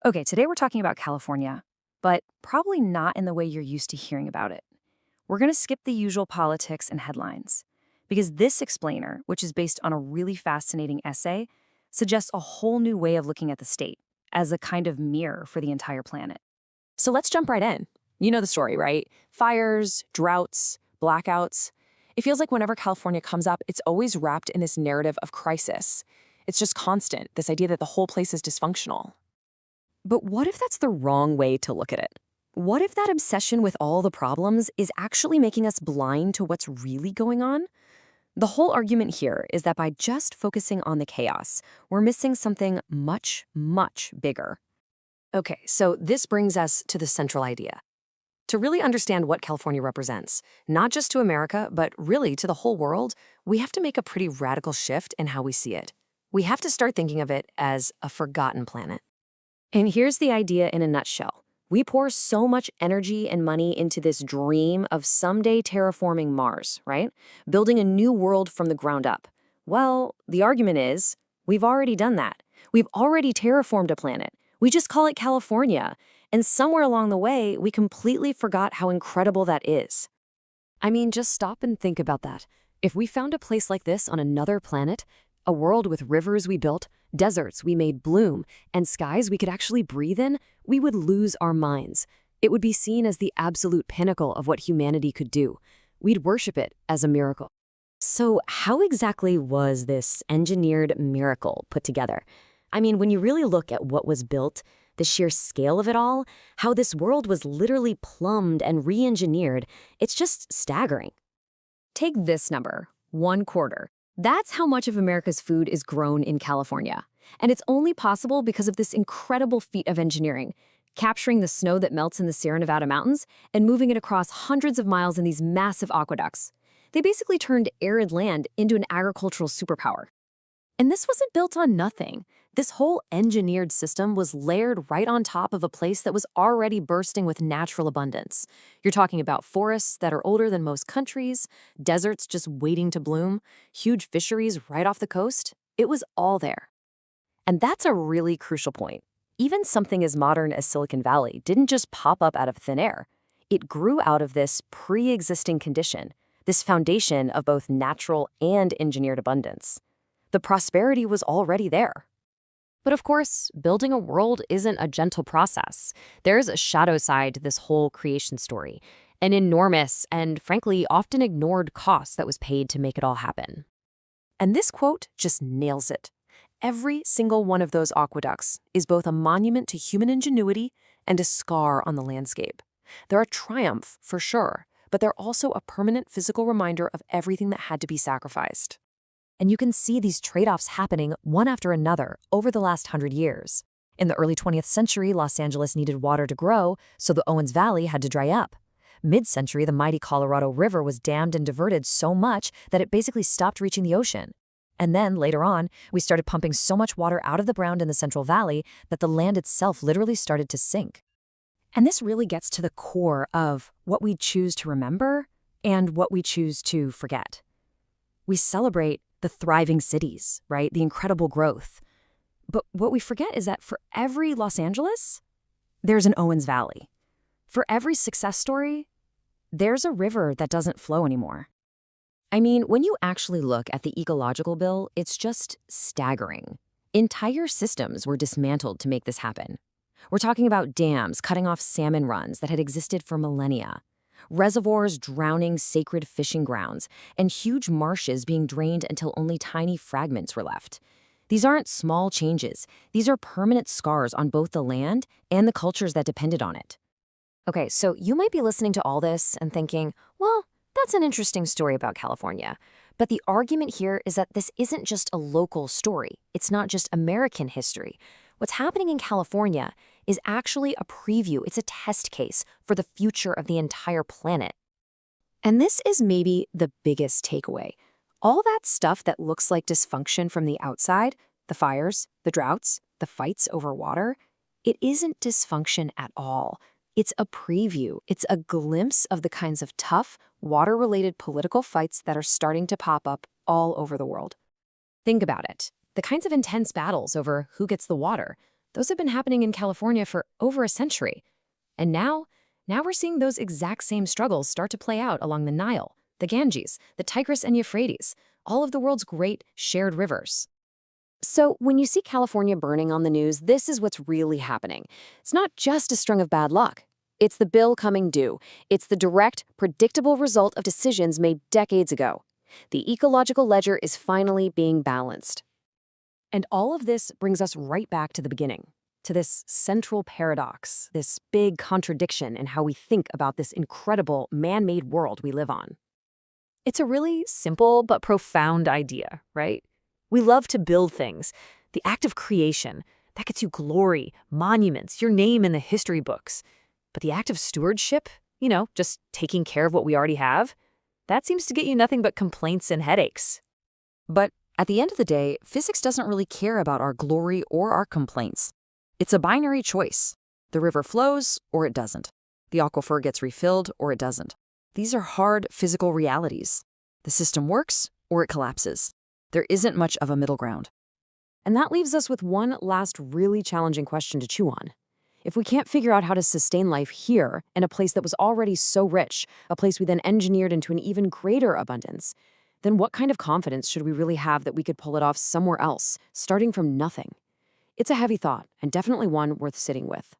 Okay, today we're talking about California, but probably not in the way you're used to hearing about it. We're going to skip the usual politics and headlines, because this explainer, which is based on a really fascinating essay, suggests a whole new way of looking at the state as a kind of mirror for the entire planet. So let's jump right in. You know the story, right? Fires, droughts, blackouts. It feels like whenever California comes up, it's always wrapped in this narrative of crisis. It's just constant, this idea that the whole place is dysfunctional. But what if that's the wrong way to look at it? What if that obsession with all the problems is actually making us blind to what's really going on? The whole argument here is that by just focusing on the chaos, we're missing something much, much bigger. Okay, so this brings us to the central idea. To really understand what California represents, not just to America, but really to the whole world, we have to make a pretty radical shift in how we see it. We have to start thinking of it as a forgotten planet. And here's the idea in a nutshell. We pour so much energy and money into this dream of someday terraforming Mars, right? Building a new world from the ground up. Well, the argument is, we've already done that. We've already terraformed a planet. We just call it California. And somewhere along the way, we completely forgot how incredible that is. I mean, just stop and think about that. If we found a place like this on another planet, a world with rivers we built, deserts we made bloom, and skies we could actually breathe in, we would lose our minds. It would be seen as the absolute pinnacle of what humanity could do. We'd worship it as a miracle. So how exactly was this engineered miracle put together? I mean, when you really look at what was built, the sheer scale of it all, how this world was literally plumbed and re-engineered, it's just staggering. Take this number, 1/4. That's how much of America's food is grown in California. And it's only possible because of this incredible feat of engineering, capturing the snow that melts in the Sierra Nevada mountains and moving it across hundreds of miles in these massive aqueducts. They basically turned arid land into an agricultural superpower. And this wasn't built on nothing. This whole engineered system was layered right on top of a place that was already bursting with natural abundance. You're talking about forests that are older than most countries, deserts just waiting to bloom, huge fisheries right off the coast. It was all there. And that's a really crucial point. Even something as modern as Silicon Valley didn't just pop up out of thin air. It grew out of this pre-existing condition, this foundation of both natural and engineered abundance. The prosperity was already there. But of course, building a world isn't a gentle process. There's a shadow side to this whole creation story, an enormous and frankly often ignored cost that was paid to make it all happen. And this quote just nails it. Every single one of those aqueducts is both a monument to human ingenuity and a scar on the landscape. They're a triumph, for sure, but they're also a permanent physical reminder of everything that had to be sacrificed. And you can see these trade-offs happening one after another over the last 100 years. In the early 20th century, Los Angeles needed water to grow, so the Owens Valley had to dry up. Mid-century, the mighty Colorado River was dammed and diverted so much that it basically stopped reaching the ocean. And then, later on, we started pumping so much water out of the ground in the Central Valley that the land itself literally started to sink. And this really gets to the core of what we choose to remember and what we choose to forget. We celebrate the thriving cities, right? The incredible growth. But what we forget is that for every Los Angeles, there's an Owens Valley. For every success story, there's a river that doesn't flow anymore. I mean, when you actually look at the ecological bill, it's just staggering. Entire systems were dismantled to make this happen. We're talking about dams cutting off salmon runs that had existed for millennia, reservoirs drowning sacred fishing grounds, and huge marshes being drained until only tiny fragments were left. These aren't small changes. These are permanent scars on both the land and the cultures that depended on it. Okay, so you might be listening to all this and thinking, well, that's an interesting story about California. But the argument here is that this isn't just a local story. It's not just American history. What's happening in California is actually a preview. It's a test case for the future of the entire planet. And this is maybe the biggest takeaway. All that stuff that looks like dysfunction from the outside, the fires, the droughts, the fights over water, it isn't dysfunction at all. It's a preview. It's a glimpse of the kinds of tough, water-related political fights that are starting to pop up all over the world. Think about it. The kinds of intense battles over who gets the water, Those have been happening in California for over a century. And now we're seeing those exact same struggles start to play out along the Nile, the Ganges, the Tigris and Euphrates, all of the world's great shared rivers. So when you see California burning on the news, this is what's really happening. It's not just a string of bad luck. It's the bill coming due. It's the direct, predictable result of decisions made decades ago. The ecological ledger is finally being balanced. And all of this brings us right back to the beginning, to this central paradox, this big contradiction in how we think about this incredible man-made world we live on. It's a really simple but profound idea, right? We love to build things. The act of creation, that gets you glory, monuments, your name in the history books. But the act of stewardship, just taking care of what we already have, that seems to get you nothing but complaints and headaches. But at the end of the day, physics doesn't really care about our glory or our complaints. It's a binary choice. The river flows or it doesn't. The aquifer gets refilled or it doesn't. These are hard physical realities. The system works or it collapses. There isn't much of a middle ground. And that leaves us with one last really challenging question to chew on. If we can't figure out how to sustain life here in a place that was already so rich, a place we then engineered into an even greater abundance, then what kind of confidence should we really have that we could pull it off somewhere else, starting from nothing? It's a heavy thought, and definitely one worth sitting with.